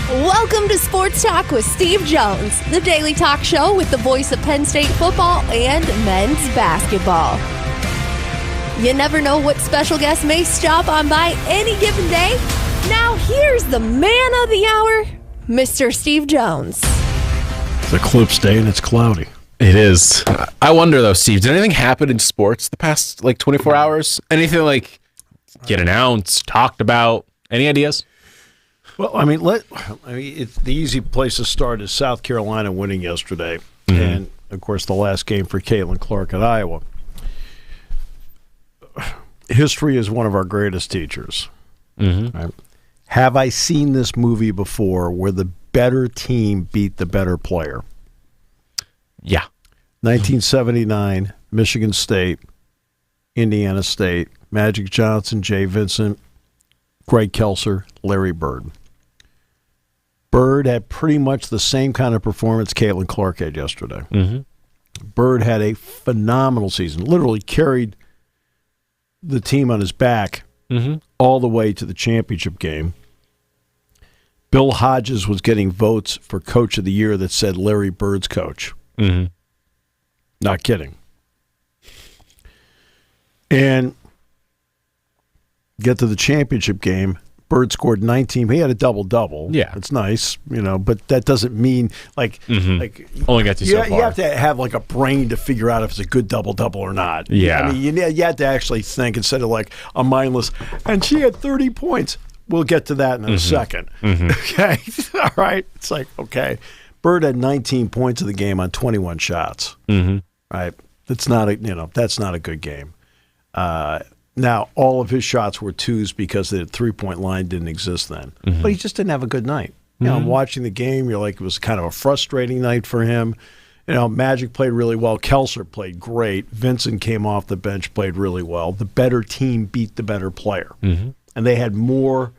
Welcome to Sports Talk with Steve Jones, the daily talk show with the voice of Penn State football and men's basketball. You never know what special guest may stop on by any given day. Now here's the man of the hour, Mr. Steve Jones. It's a eclipse day and it's cloudy. It is. I wonder though, Steve, did anything happen in sports the past 24 hours? Anything get announced, talked about? Any ideas? Well, it's the easy place to start is South Carolina winning yesterday, and of course the last game for Caitlin Clark at Iowa. History is one of our greatest teachers. Right? Have I seen this movie before where the better team beat the better player? Yeah. 1979, Michigan State, Indiana State, Magic Johnson, Jay Vincent, Greg Kelser, Larry Bird. Bird had pretty much the same kind of performance Caitlin Clark had yesterday. Bird had a phenomenal season, literally carried the team on his back all the way to the championship game. Bill Hodges was getting votes for Coach of the Year that said Larry Bird's coach. Not kidding. And get to the championship game, Bird scored 19. He had a double-double. Yeah. It's nice, but that doesn't mean only got to so far. You have to have a brain to figure out if it's a good double-double or not. Yeah. You have to actually think instead of a mindless, and she had 30 points. We'll get to that in a second. Okay. All right. It's okay. Bird had 19 points of the game on 21 shots. Right. That's not a good game. Now, all of his shots were twos because the three-point line didn't exist then. But he just didn't have a good night. I'm watching the game. You're it was kind of a frustrating night for him. Magic played really well. Kelser played great. Vincent came off the bench, played really well. The better team beat the better player. And they had more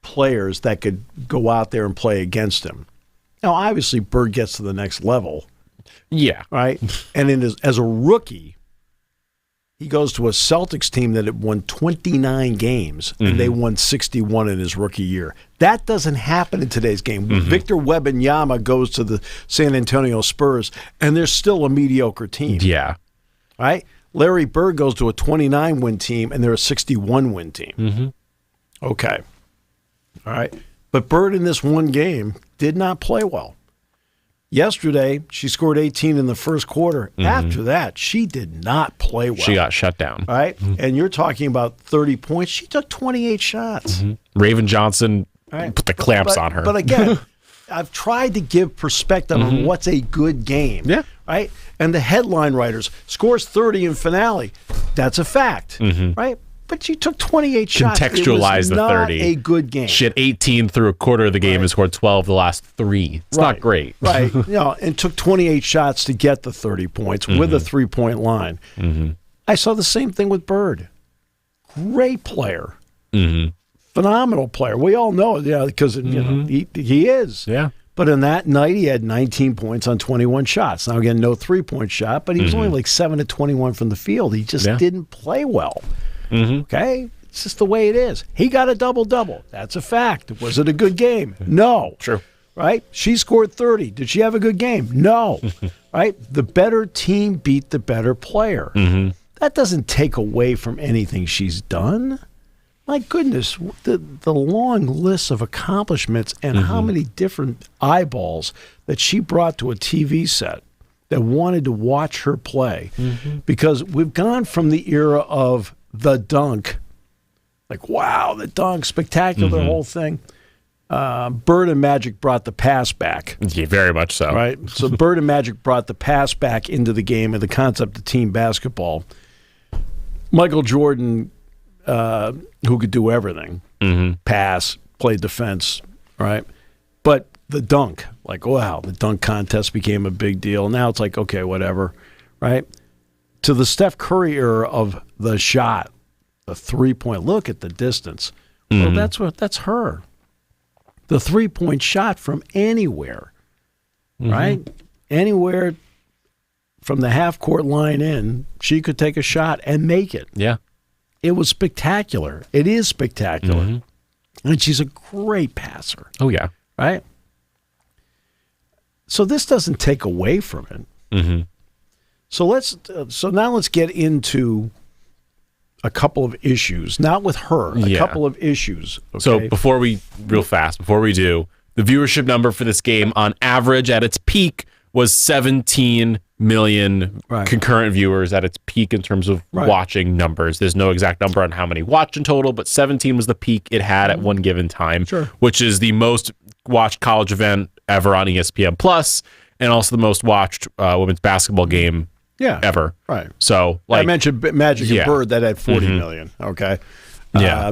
players that could go out there and play against him. Now, obviously, Bird gets to the next level. Yeah. Right? And as a rookie, he goes to a Celtics team that had won 29 games, and they won 61 in his rookie year. That doesn't happen in today's game. Victor Wembanyama goes to the San Antonio Spurs, and they're still a mediocre team. Yeah. Right? Larry Bird goes to a 29-win team, and they're a 61-win team. Okay. All right. But Bird in this one game did not play well. Yesterday, she scored 18 in the first quarter. After that, she did not play well. She got shut down. Right? And you're talking about 30 points. She took 28 shots. Raven Johnson put the clamps on her. But again, I've tried to give perspective on what's a good game. Yeah. Right? And the headline writers, scores 30 in finale. That's a fact. Right? But she took 28 shots. Contextualize the 30. It was not a good game. She had 18 through a quarter of the game and scored 12 the last 3. It's not great. Right. And took 28 shots to get the 30 points with a three-point line. I saw the same thing with Bird. Great player. Phenomenal player. We all know it, because he is. Yeah. But in that night, he had 19 points on 21 shots. Now, again, no three-point shot, but he was only 7 to 21 from the field. He just didn't play well. Okay? It's just the way it is. He got a double-double. That's a fact. Was it a good game? No. True. Right? She scored 30. Did she have a good game? No. Right? The better team beat the better player. That doesn't take away from anything she's done. My goodness, the long list of accomplishments and how many different eyeballs that she brought to a TV set that wanted to watch her play. Because we've gone from the era of the dunk, wow, the dunk, spectacular, the whole thing. Bird and Magic brought the pass back. Yeah, very much so. Right? So Bird and Magic brought the pass back into the game and the concept of team basketball. Michael Jordan, who could do everything, pass, play defense, right? But the dunk, wow, the dunk contest became a big deal. Now it's okay, whatever, right? To the Steph Curry era of the shot, the three-point, look at the distance. Well, that's her. The three-point shot from anywhere, right? Anywhere from the half-court line in, she could take a shot and make it. Yeah. It was spectacular. It is spectacular. And she's a great passer. Oh, yeah. right? So this doesn't take away from it. Mm-hmm. So now let's get into a couple of issues, not with her, a couple of issues. Okay? So before we do, the viewership number for this game on average at its peak was 17 million concurrent viewers at its peak in terms of watching numbers. There's no exact number on how many watched in total, but 17 was the peak it had at one given time, which is the most watched college event ever on ESPN Plus, and also the most watched women's basketball game ever. Right. So, like, I mentioned Magic and Bird that had 40 million. Okay.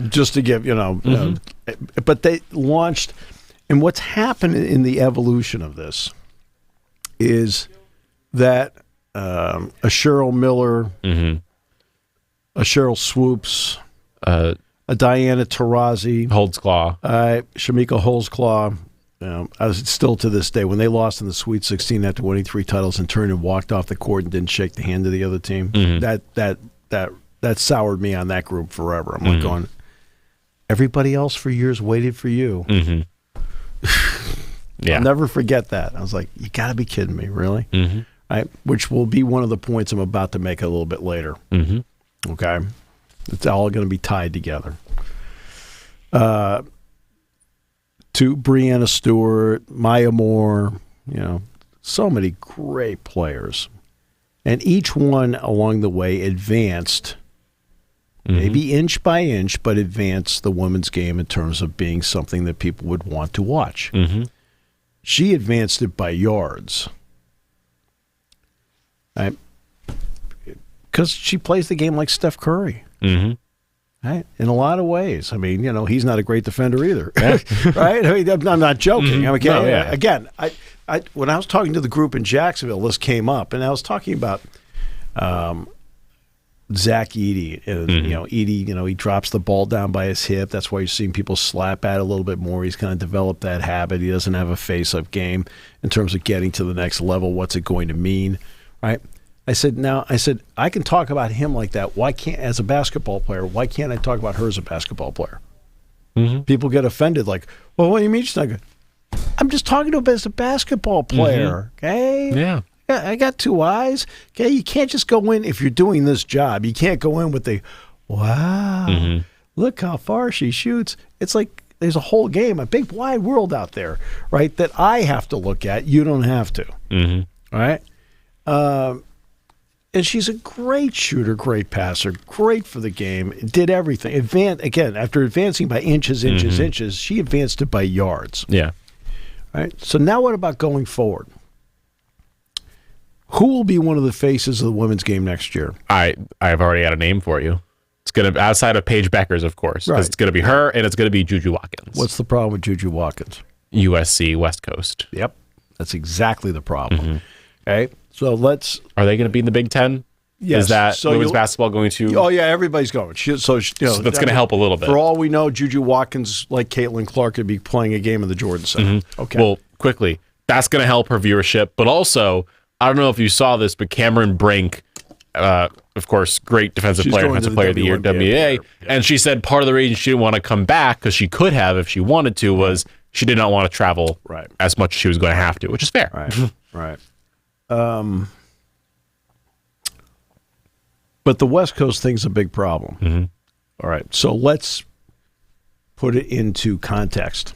Just to give, but they launched, and what's happened in the evolution of this is that a Cheryl Miller, a Cheryl Swoops, a Diana Taurasi, Holdsclaw, Shamika Holdsclaw. I was still to this day, when they lost in the Sweet 16 after winning 3 titles and turned and walked off the court and didn't shake the hand of the other team, that soured me on that group forever. I'm like going, everybody else for years waited for you. I'll never forget that. I was like, you got to be kidding me, really? Which will be one of the points I'm about to make a little bit later. Okay? It's all going to be tied together. To Breanna Stewart, Maya Moore, so many great players. And each one along the way advanced, maybe inch by inch, but advanced the women's game in terms of being something that people would want to watch. She advanced it by yards. Because she plays the game like Steph Curry. Right? In a lot of ways. I mean, he's not a great defender either. Right? I mean, I'm not joking. Again, I when I was talking to the group in Jacksonville, this came up, and I was talking about Zach Edey. Edey, he drops the ball down by his hip. That's why you're seeing people slap at it a little bit more. He's kind of developed that habit. He doesn't have a face-up game in terms of getting to the next level. What's it going to mean? Right? I said, I can talk about him like that. Why can't, as a basketball player, why can't I talk about her as a basketball player? People get offended, like, well, what do you mean she's not good? I'm just talking to him as a basketball player, okay? Yeah, I got 2 eyes. Okay, you can't just go in, if you're doing this job, you can't go in with the, wow, look how far she shoots. It's like there's a whole game, a big wide world out there, right, that I have to look at. You don't have to, all right? And she's a great shooter, great passer, great for the game, did everything. Again, after advancing by inches, she advanced it by yards. Yeah. All right. So now what about going forward? Who will be one of the faces of the women's game next year? I've already had a name for you. It's going to, outside of Paige Beckers, of course, because it's going to be her, and it's going to be Juju Watkins. What's the problem with Juju Watkins? USC, West Coast. Yep. That's exactly the problem. Okay. So Are they going to be in the Big Ten? Yes. Is that women's basketball going to? Oh, yeah, everybody's going. So that's going to help a little bit. For all we know, Juju Watkins, like Caitlin Clark, could be playing a game in the Jordan Center. Okay. Well, quickly, that's going to help her viewership. But also, I don't know if you saw this, but Cameron Brink, of course, great defensive player of the year, WNBA. And she said part of the reason she didn't want to come back, because she could have if she wanted to, was she did not want to travel as much as she was going to have to, which is fair. Right. But the West Coast thing's a big problem. All right, so let's put it into context.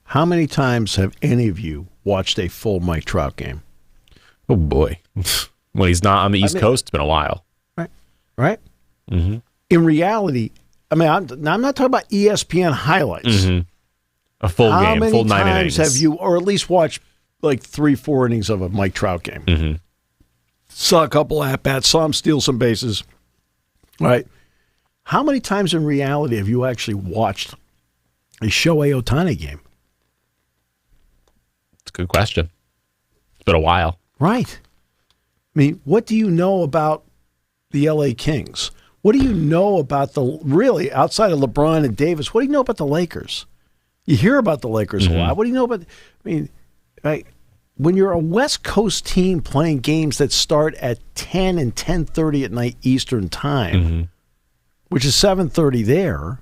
How many times have any of you watched a full Mike Trout game? Oh, boy. When he's not on the East Coast, it's been a while. Right? In reality, I'm not talking about ESPN highlights. A full game, full 9 innings. How many times have you, or at least watched like 3-4 innings of a Mike Trout game? Saw a couple at-bats, saw him steal some bases. Right? How many times in reality have you actually watched a Shohei Ohtani game? It's a good question. It's been a while. Right. I mean, what do you know about the LA Kings? What do you know about really, outside of LeBron and Davis, what do you know about the Lakers? You hear about the Lakers a lot. What do you know about, when you're a West Coast team playing games that start at 10 and 10:30 at night Eastern time, which is 7:30 there,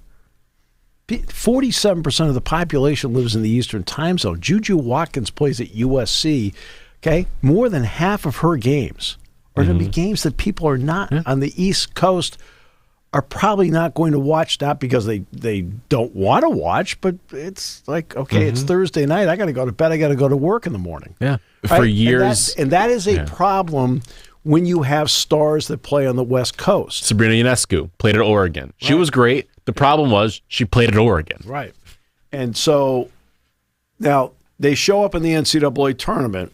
47% of the population lives in the Eastern time zone. Juju Watkins plays at USC. Okay, more than half of her games are going to be games that people are not on the East Coast are probably not going to watch, not because they don't want to watch, but it's like, okay, it's Thursday night. I got to go to bed. I got to go to work in the morning. Yeah, right? For years. And that is a problem when you have stars that play on the West Coast. Sabrina Ionescu played at Oregon. She was great. The problem was she played at Oregon. Right. And so now they show up in the NCAA tournament,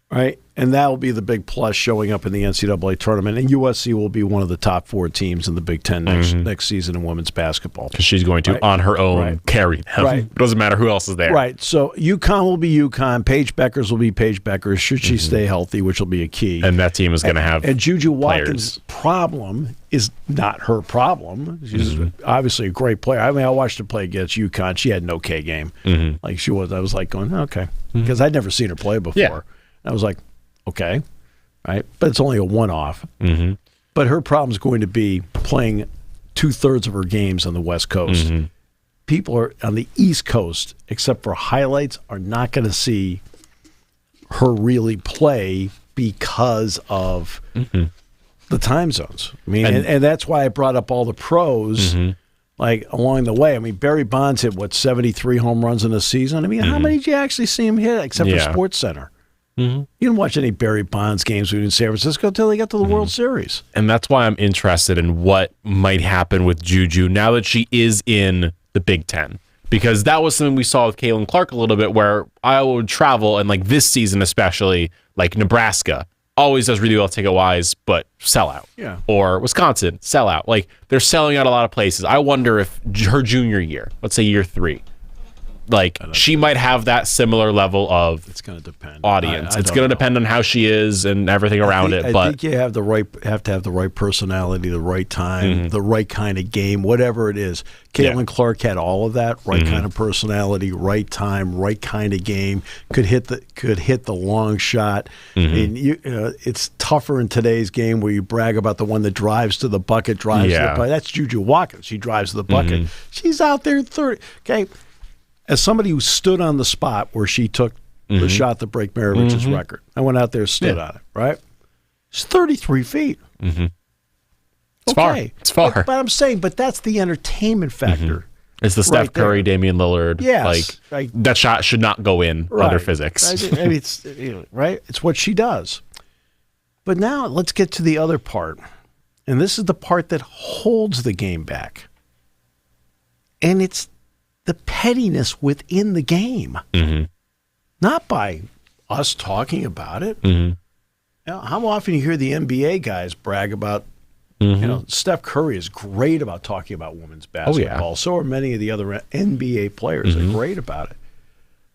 right? And that will be the big plus, showing up in the NCAA tournament. And USC will be one of the top 4 teams in the Big Ten next season in women's basketball. Because she's going to, on her own, carry them. Right. It doesn't matter who else is there. Right. So UConn will be UConn. Paige Beckers will be Paige Beckers, should she stay healthy, which will be a key. And that team is going to have And Juju Watkins' problem is not her problem. She's obviously a great player. I mean, I watched her play against UConn. She had an okay game. Like she was. I was like going, okay. Because I'd never seen her play before. Yeah. I was like, okay, right? But it's only a one-off. But her problem is going to be playing 2/3 of her games on the West Coast. People are on the East Coast, except for highlights, are not going to see her really play because of the time zones. I mean, and that's why I brought up all the pros like along the way. I mean, Barry Bonds hit, 73 home runs in a season? I mean, how many did you actually see him hit except for SportsCenter? You didn't watch any Barry Bonds games in San Francisco until they got to the World Series. And that's why I'm interested in what might happen with Juju now that she is in the Big Ten. Because that was something we saw with Caitlin Clark a little bit, where Iowa would travel, and like this season especially, like Nebraska always does really well ticket-wise, but sell out. Yeah. Or Wisconsin, sell out. Like, they're selling out a lot of places. I wonder if her junior year, let's say year 3, like she might have that similar level of it's going to depend audience. It's going to depend on how she is and everything around it. But I think you have to have the right personality, the right time, the right kind of game, whatever it is. Caitlin Clark had all of that, right kind of personality, right time, right kind of game. Could hit the long shot. And it's tougher in today's game where you brag about the one that drives to the bucket, to the bucket. That's Juju Watkins. She drives to the bucket. She's out there 30. Okay. As somebody who stood on the spot where she took the shot to break Maravich's record, I went out there and stood on it, right? It's 33 feet. It's far. It's far. But I'm saying, but that's the entertainment factor. It's the Steph Curry, Damian Lillard. Yes. Like, that shot should not go in under physics. I mean, it's, right? It's what she does. But now let's get to the other part. And this is the part that holds the game back. And it's the pettiness within the game, not by us talking about it. Now, how often you hear the NBA guys brag about, Steph Curry is great about talking about women's basketball. So are many of the other NBA players are great about it.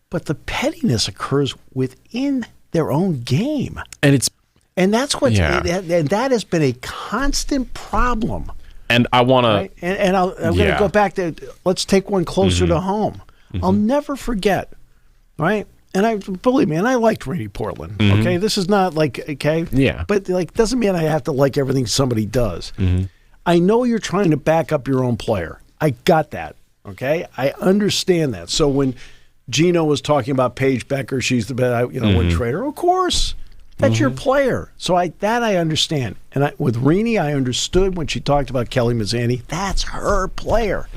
But the pettiness occurs within their own game. And that's what, and that has been a constant problem. And I want to, and I'm going to go back to, let's take one closer to home. I'll never forget, right? And believe me, and I liked Rainey Portland. Okay, this is not like but like doesn't mean I have to like everything somebody does. I know you're trying to back up your own player. I got that. Okay, I understand that. So when Gino was talking about Paige Becker, she's the best, one trader. Of course. That's your player. So I understand. And with Renee, I understood when she talked about Kelly Mazzani. That's her player.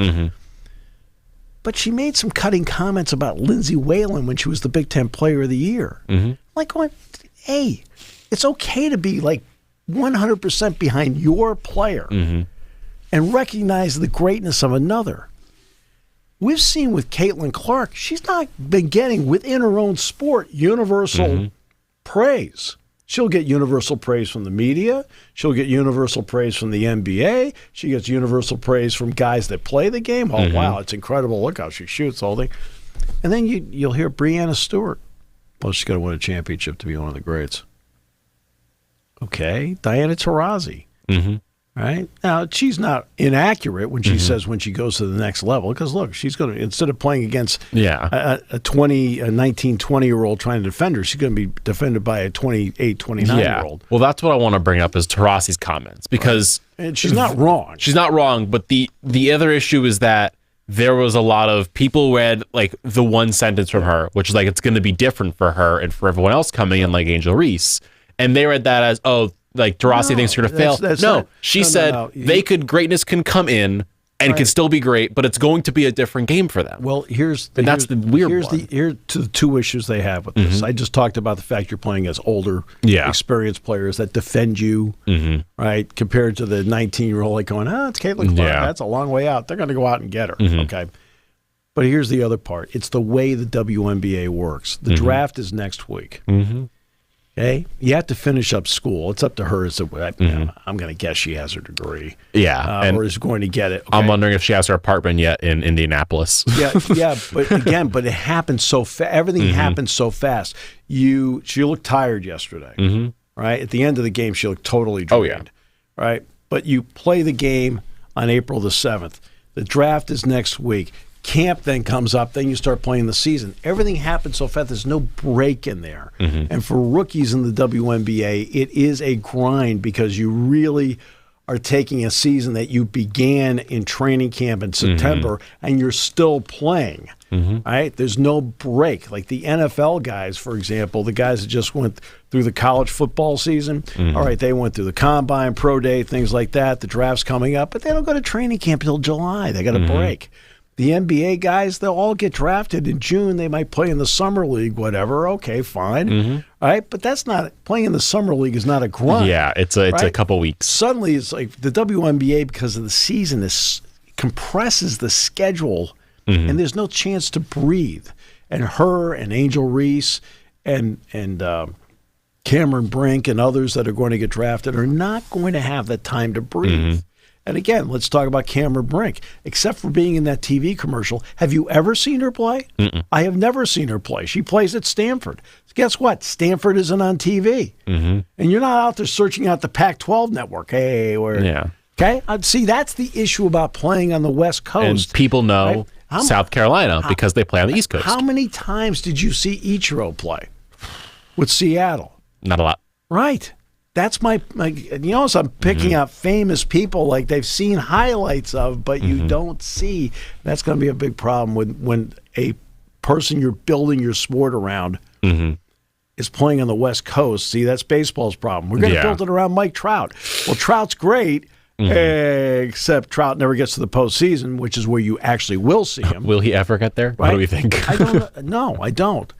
But she made some cutting comments about Lindsay Whalen when she was the Big Ten Player of the Year. Like going, hey, it's okay to be like 100% behind your player and recognize the greatness of another. We've seen with Caitlin Clark, she's not been getting within her own sport universal praise. She'll get universal praise from the media. She'll get universal praise from the NBA. She gets universal praise from guys that play the game. Oh, wow, it's incredible. Look how she shoots, all thing. And then you'll hear Breanna Stewart. Well, she's got to win a championship to be one of the greats. Okay. Diana Taurasi. Right? Now, she's not inaccurate when she says when she goes to the next level, because, look, she's going to, instead of playing against a 19, 20-year-old trying to defend her, she's going to be defended by a 28, 29-year-old. Well, that's what I want to bring up is Taurasi's comments, because... And she's not wrong. She's not wrong, but the other issue is that there was a lot of people read like the one sentence from her, which is like, it's going to be different for her and for everyone else coming in, like Angel Reese. And they read that as, oh, like Durasi thinks you're going to fail. She said greatness can come in and can still be great, but it's going to be a different game for them. Well, that's the weird one. Here's the two issues they have with this. I just talked about the fact you're playing as older, experienced players that defend you, right, compared to the 19-year-old like going, it's Caitlin Clark. That's a long way out. They're going to go out and get her, okay? But here's the other part. It's the way the WNBA works. The draft is next week. Okay, you have to finish up school. It's up to her. I'm going to guess she has her degree. Yeah, or is going to get it. Okay? I'm wondering if she has her apartment yet in Indianapolis. Yeah. But it happens so fast. Everything happens so fast. She looked tired yesterday, right? At the end of the game, she looked totally drained, right? But you play the game on April the 7th. The draft is next week. Camp then comes up, then you start playing the season. Everything happens so fast. There's no break in there. And for rookies in the WNBA, it is a grind because you really are taking a season that you began in training camp in September and you're still playing. Right? There's no break. Like the NFL guys, for example, the guys that just went through the college football season, all right, they went through the combine, pro day, things like that. The draft's coming up, but they don't go to training camp until July. They got a break. The NBA guys, they'll all get drafted in June. They might play in the summer league, whatever. Okay, fine. All right, but that's not playing in the summer league is not a grind. Yeah, it's a couple weeks. Suddenly, it's like the WNBA because of the season compresses the schedule, and there's no chance to breathe. And her and Angel Reese and Cameron Brink and others that are going to get drafted are not going to have the time to breathe. And again, let's talk about Cameron Brink. Except for being in that TV commercial, have you ever seen her play? I have never seen her play. She plays at Stanford. Guess what? Stanford isn't on TV. And you're not out there searching out the Pac-12 network. Hey, okay? See, that's the issue about playing on the West Coast. And people know South Carolina because they play on the East Coast. How many times did you see Ichiro play with Seattle? Not a lot. Right. That's my so I'm picking out famous people like they've seen highlights of, but you don't see. That's going to be a big problem when a person you're building your sport around is playing on the West Coast. See, that's baseball's problem. We're going to build it around Mike Trout. Well, Trout's great, except Trout never gets to the postseason, which is where you actually will see him. Will he ever get there? Right? What do we think? I don't know. I don't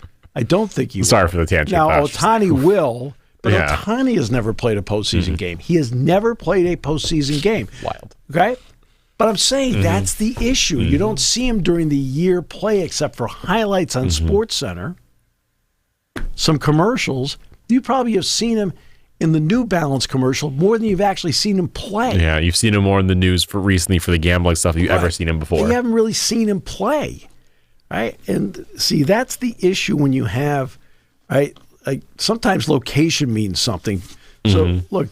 think he will. Sorry for the tangent. Now, Ohtani will. But Ohtani has never played a postseason game. He has never played a postseason game. Wild. Okay? But I'm saying that's the issue. You don't see him during the year play except for highlights on SportsCenter, some commercials. You probably have seen him in the New Balance commercial more than you've actually seen him play. Yeah, you've seen him more in the news recently for the gambling stuff than you've ever seen him before. You haven't really seen him play. Right? And see, that's the issue when you have, right? Like sometimes location means something. So look,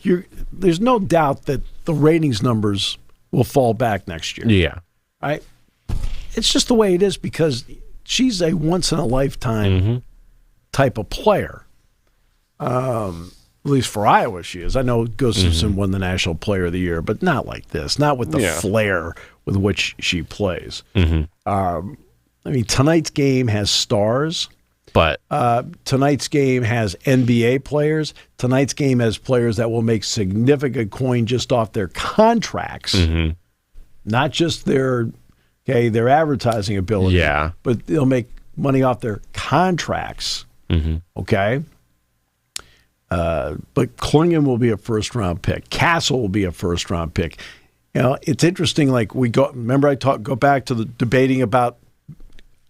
there's no doubt that the ratings numbers will fall back next year. Yeah. Right? It's just the way it is because she's a once in a lifetime type of player. At least for Iowa she is. I know Gustafson won the National Player of the Year, but not like this. Not with the flair with which she plays. I mean, tonight's game has stars. But tonight's game has NBA players. Tonight's game has players that will make significant coin just off their contracts, not just their advertising ability. Yeah, but they'll make money off their contracts. Okay. But Klingon will be a first-round pick. Castle will be a first-round pick. You know, it's interesting. Like remember I go back to the debating about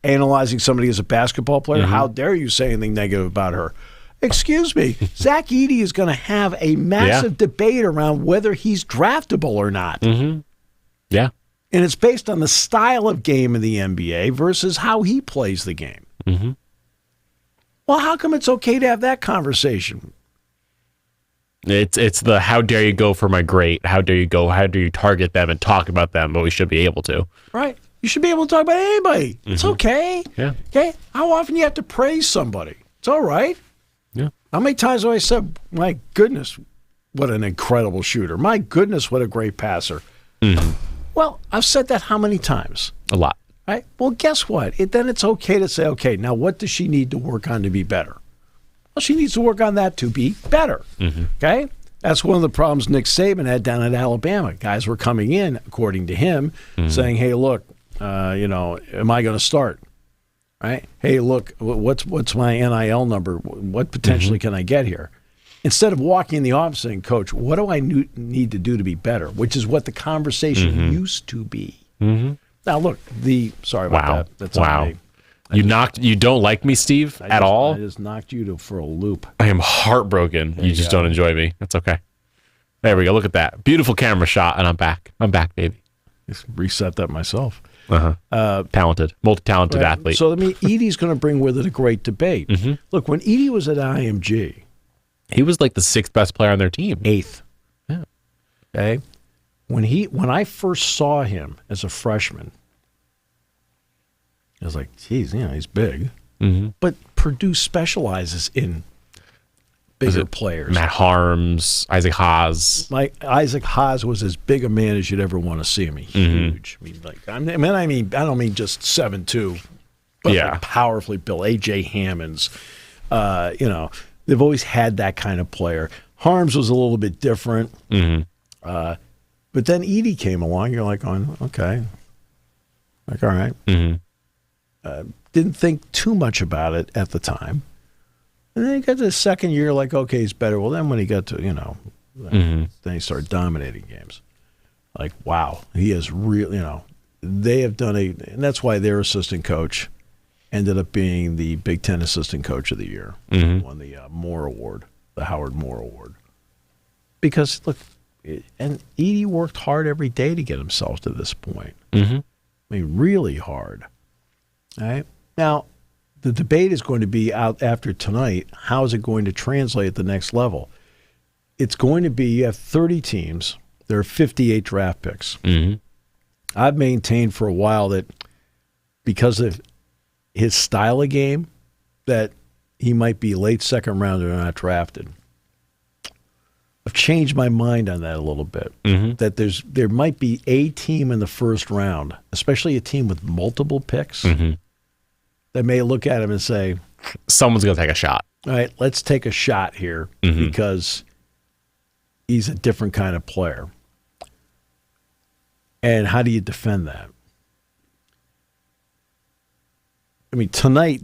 analyzing somebody as a basketball player. How dare you say anything negative about her? Excuse me. Zach Edey is going to have a massive debate around whether he's draftable or not. Yeah. And it's based on the style of game in the NBA versus how he plays the game. Well, how come it's okay to have that conversation? It's the how dare you go for my great? How dare you target them and talk about them? But we should be able to. Right. You should be able to talk about anybody. It's okay. Yeah. Okay. How often do you have to praise somebody? It's all right. Yeah. How many times have I said, my goodness, what an incredible shooter. My goodness, what a great passer. Well, I've said that how many times? A lot. Right? Well, guess what? Then it's okay to say, okay, now what does she need to work on to be better? Well, she needs to work on that to be better. Okay? That's one of the problems Nick Saban had down at Alabama. Guys were coming in, according to him, saying, hey, look, am I going to start? Right? Hey, look, what's my NIL number? What potentially can I get here? Instead of walking in the office saying, Coach, what do I need to do to be better? Which is what the conversation used to be. Now, look, sorry about that. That's on me. You don't like me, Steve, at all? I just knocked you for a loop. I am heartbroken. You just don't enjoy me. That's okay. There we go. Look at that. Beautiful camera shot, and I'm back. I'm back, baby. Just reset that myself. Talented, multi-talented athlete. So, Edie's going to bring with it a great debate. Look, when Edie was at IMG, he was like the 6th best player on their team. 8th. Yeah. Okay. When I first saw him as a freshman, I was like, geez, he's big. But Purdue specializes in bigger players. Matt Harms, Isaac Haas. Isaac Haas was as big a man as you'd ever want to see him. Huge. I don't mean just 7'2", but like powerfully built. A.J. Hammonds. They've always had that kind of player. Harms was a little bit different. But then Edie came along. You're like, okay. Like, all right. Didn't think too much about it at the time. And then he got to the second year, like, okay, he's better. Well, then when he got to, then he started dominating games. Like, wow, he is really, they have done and that's why their assistant coach ended up being the Big Ten Assistant Coach of the Year. Won the Moore Award, the Howard Moore Award. Because, look, and Edie worked hard every day to get himself to this point. Really hard. All right? Now, the debate is going to be out after tonight. How is it going to translate at the next level? It's going to be, you have 30 teams. There are 58 draft picks. I've maintained for a while that because of his style of game, that he might be late second rounder and not drafted. I've changed my mind on that a little bit. That there might be a team in the first round, especially a team with multiple picks, that may look at him and say, someone's going to take a shot. All right, let's take a shot here because he's a different kind of player. And how do you defend that? Tonight,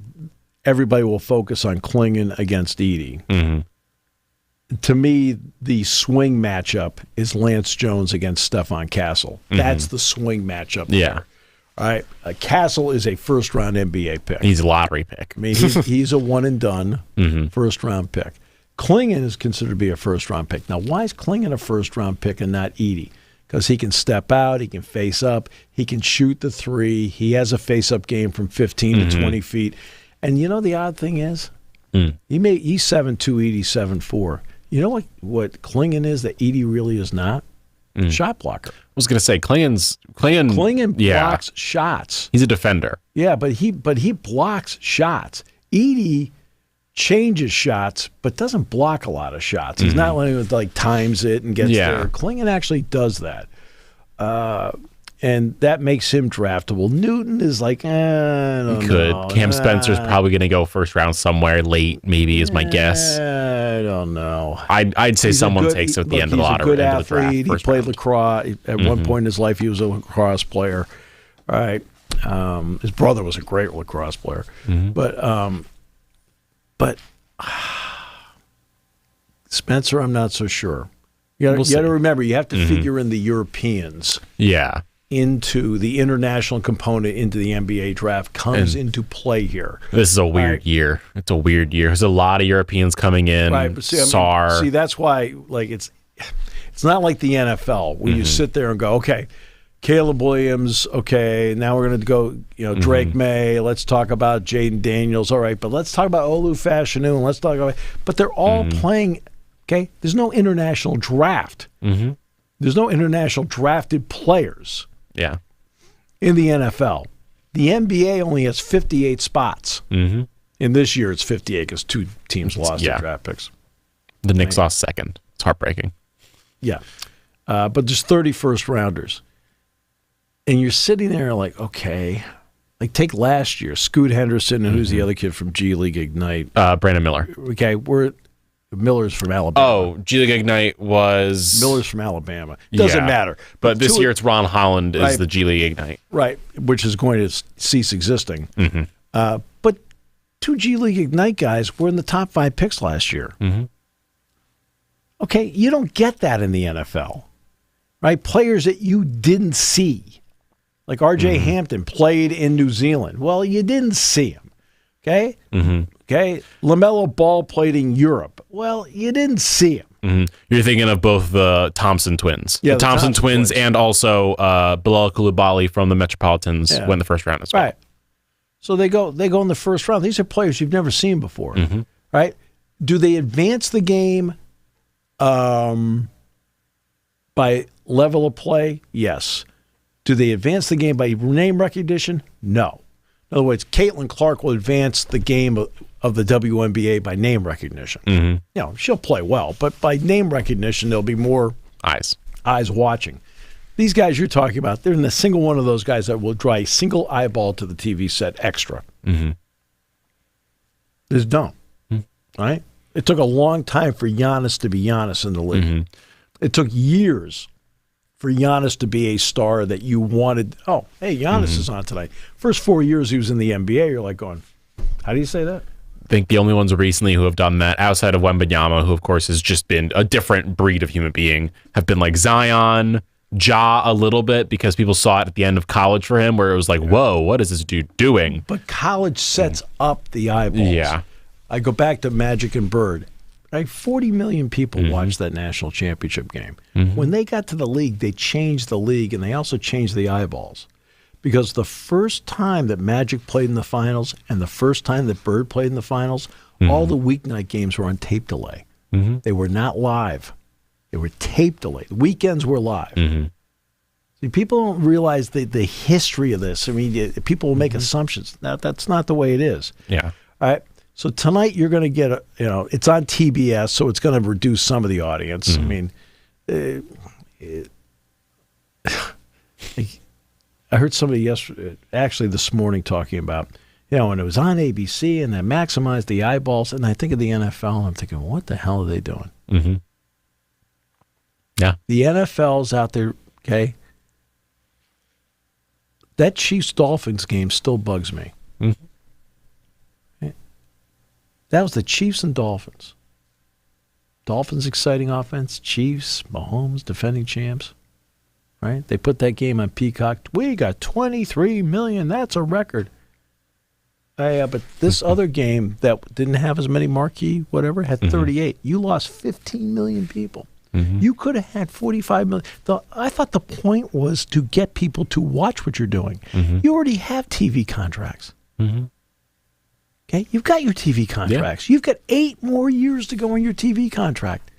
everybody will focus on Klingon against Edie. To me, the swing matchup is Lance Jones against Stefan Castle. That's the swing matchup. Yeah. All right. Castle is a first-round NBA pick. He's a lottery pick. He's a one-and-done first-round pick. Klingon is considered to be a first-round pick. Now, why is Klingon a first-round pick and not Edie? Because he can step out, he can face up, he can shoot the three, he has a face-up game from 15 to 20 feet. And the odd thing is, he's 7'2", Edie's 7'4". You know what Klingon is that Edie really is not? Shot blocker. I was going to say Klingon blocks shots. He's a defender. Yeah, but he blocks shots. Edie changes shots, but doesn't block a lot of shots. He's not one who times it and gets there. Klingon actually does that. And that makes him draftable. Newton is like, I don't know. Cam Spencer's probably going to go first round somewhere late, maybe is my guess. I don't know. I'd say someone takes it at the end of the lottery. He's a good athlete. He played lacrosse. At one point in his life, he was a lacrosse player. All right. His brother was a great lacrosse player. But Spencer, I'm not so sure. You got to remember, you have to figure in the Europeans. Yeah. Into the international component into the NBA draft comes into play here. This is a weird year. It's a weird year. There's a lot of Europeans coming in. Right. But see, that's why it's not like the NFL where you sit there and go, okay, Caleb Williams, okay, now we're going to go, Drake May, let's talk about Jaden Daniels, all right, but let's talk about Olu Fashanu, let's talk about, but they're all playing, okay, there's no international draft. There's no international drafted players. Yeah. In the NFL. The NBA only has 58 spots. In this year, it's 58 because 2 teams lost their draft picks. The Knicks lost second. It's heartbreaking. Yeah. But there's 30 first rounders. And you're sitting there like, okay. Like, take last year, Scoot Henderson, and who's the other kid from G League Ignite? Brandon Miller. Okay, Miller's from Alabama. Oh, G League Ignite was... Miller's from Alabama. Doesn't matter. But this year it's Ron Holland is the G League Ignite. Right, which is going to cease existing. But 2 G League Ignite guys were in the top 5 picks last year. Okay, you don't get that in the NFL, right? Players that you didn't see. Like R.J. Hampton played in New Zealand. Well, you didn't see him, okay? Okay, LaMelo Ball played in Europe. Well, you didn't see him. You're thinking of both the Thompson twins. Yeah, the Thompson twins and also Bilal Coulibaly from the Metropolitans went the first round as well. Right. So they go in the first round. These are players you've never seen before, right? Do they advance the game by level of play? Yes. Do they advance the game by name recognition? No. In other words, Caitlin Clark will advance the game of the WNBA by name recognition. You know, she'll play well, but by name recognition, there'll be more eyes watching. These guys you're talking about, they're in the single one of those guys that will draw a single eyeball to the TV set extra. It's dumb, right? It took a long time for Giannis to be Giannis in the league. It took years for Giannis to be a star that you wanted. Oh, hey, Giannis is on tonight. First 4 years he was in the NBA, you're like going, how do you say that? I think the only ones recently who have done that, outside of Wembanyama, who of course has just been a different breed of human being, have been like Zion, Ja a little bit, because people saw it at the end of college for him, where it was like, whoa, what is this dude doing? But college sets up the eyeballs. Yeah. I go back to Magic and Bird. Like 40 million people watched that national championship game. When they got to the league, they changed the league, and they also changed the eyeballs. Because the first time that Magic played in the finals and the first time that Bird played in the finals, all the weeknight games were on tape delay. They were not live. They were tape delay. The weekends were live. See, people don't realize the history of this. I mean, people will make assumptions. That's not the way it is. Yeah. All right. So tonight you're going to get, it's on TBS, so it's going to reduce some of the audience. I mean, I heard somebody this morning talking about, when it was on ABC and they maximized the eyeballs, and I think of the NFL, and I'm thinking, what the hell are they doing? Yeah. The NFL's out there, okay? That Chiefs-Dolphins game still bugs me. That was the Chiefs and Dolphins. Dolphins exciting offense. Chiefs, Mahomes, defending champs. Right? They put that game on Peacock. We got 23 million. That's a record. Yeah, but this other game that didn't have as many marquee, whatever, had 38. You lost 15 million people. You could have had 45 million. I thought the point was to get people to watch what you're doing. You already have TV contracts. Okay, you've got your TV contracts. You've got 8 more years to go on your TV contract.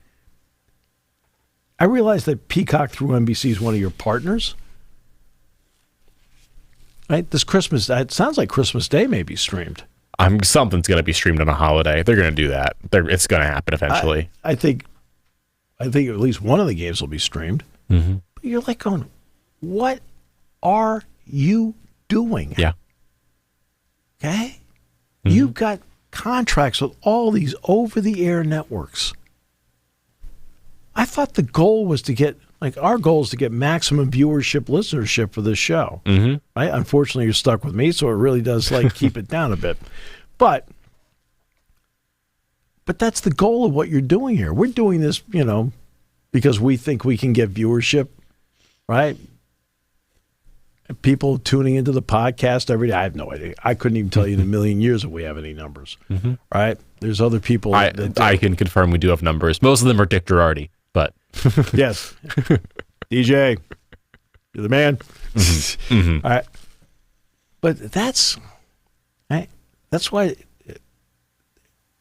I realize that Peacock through NBC is one of your partners. Right? This Christmas, it sounds like Christmas Day may be streamed. Something's going to be streamed on a holiday. They're going to do that. It's going to happen eventually. I think at least one of the games will be streamed. But you're like going, what are you doing? Yeah. Okay? You've got contracts with all these over-the-air networks. I thought the goal was to get, our goal is to get maximum viewership, listenership for this show. Right? Unfortunately, you're stuck with me, so it really does, keep it down a bit. But that's the goal of what you're doing here. We're doing this, because we think we can get viewership, right? People tuning into the podcast every day. I have no idea. I couldn't even tell you in a million years if we have any numbers. Right? There's other people. I can confirm we do have numbers. Most of them are Dick Girardi, but yes, DJ, you're the man. All right, but that's why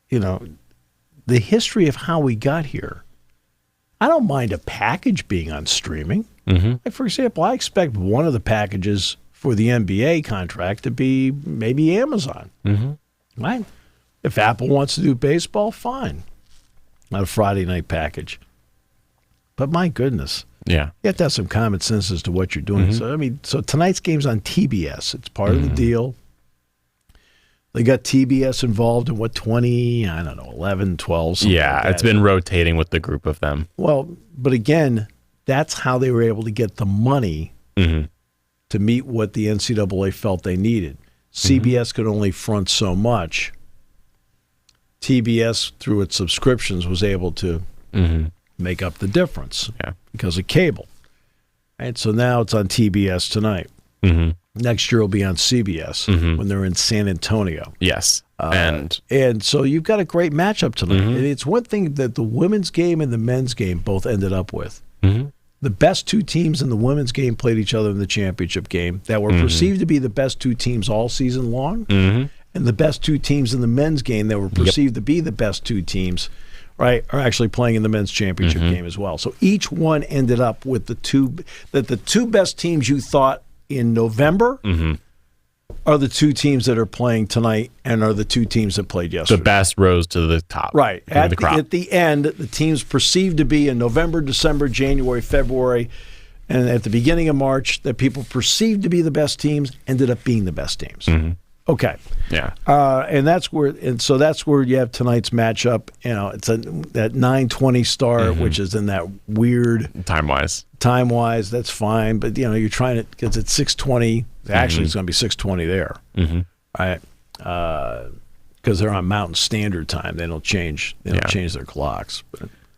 the history of how we got here. I don't mind a package being on streaming. Like, for example, I expect one of the packages for the NBA contract to be maybe Amazon. Right? If Apple wants to do baseball, fine. Not a Friday night package. But my goodness, Yeah. You have to have some common sense as to what you're doing. So tonight's game's on TBS. It's part of the deal. They got TBS involved in 11, 12, something like that. It's been rotating with the group of them. Well, but again, that's how they were able to get the money to meet what the NCAA felt they needed. CBS could only front so much. TBS, through its subscriptions, was able to make up the difference because of cable. And so now it's on TBS tonight. Next year will be on CBS when they're in San Antonio. Yes. And so you've got a great matchup tonight. And it's one thing that the women's game and the men's game both ended up with. The best two teams in the women's game played each other in the championship game that were perceived to be the best two teams all season long. And the best two teams in the men's game that were perceived to be the best two teams, right, are actually playing in the men's championship game as well. So each one ended up with the two best teams you thought in November are the two teams that are playing tonight and are the two teams that played yesterday. The best rose to the top. Right. At the end, the teams perceived to be in November, December, January, February, and at the beginning of March, that people perceived to be the best teams ended up being the best teams. Okay. Yeah. And that's where you have tonight's matchup. You know, it's that 9:20 start, which is in that weird time-wise. That's fine, but you know, you're trying to, because it's 6:20. Actually, it's going to be 6:20 there, right? Because they're on Mountain Standard Time. They don't change. They don't change their clocks.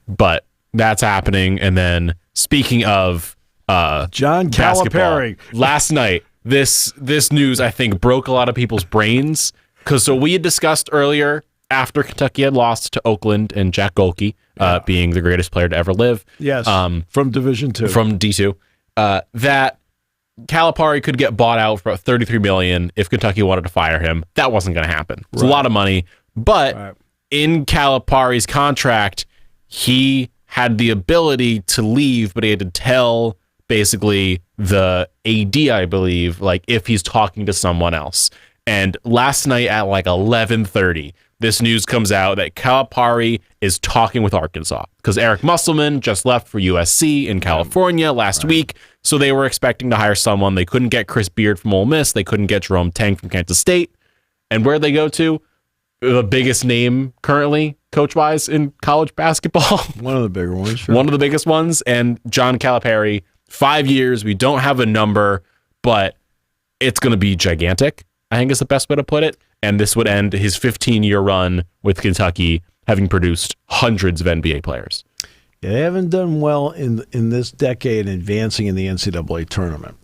But that's happening. And then speaking of John Calipari, last night. This news, I think, broke a lot of people's brains because we had discussed earlier after Kentucky had lost to Oakland and Jack Golke being the greatest player to ever live. Yes, from Division II. From D2. That Calipari could get bought out for $33 million if Kentucky wanted to fire him. That wasn't going to happen. It's a lot of money. But in Calipari's contract, he had the ability to leave, but he had to tell basically the AD, I believe, like if he's talking to someone else. And last night at like 11:30, this news comes out that Calipari is talking with Arkansas because Eric Musselman just left for USC in California last week. So they were expecting to hire someone. They couldn't get Chris Beard from Ole Miss. They couldn't get Jerome Tang from Kansas State. And where'd they go to? The biggest name currently, coach-wise, in college basketball. One of the bigger ones. Sure. One of the biggest ones. And John Calipari, 5 years. We don't have a number, but it's going to be gigantic, I think is the best way to put it. And this would end his 15-year run with Kentucky, having produced hundreds of NBA players. Yeah, they haven't done well in this decade advancing in the NCAA tournament.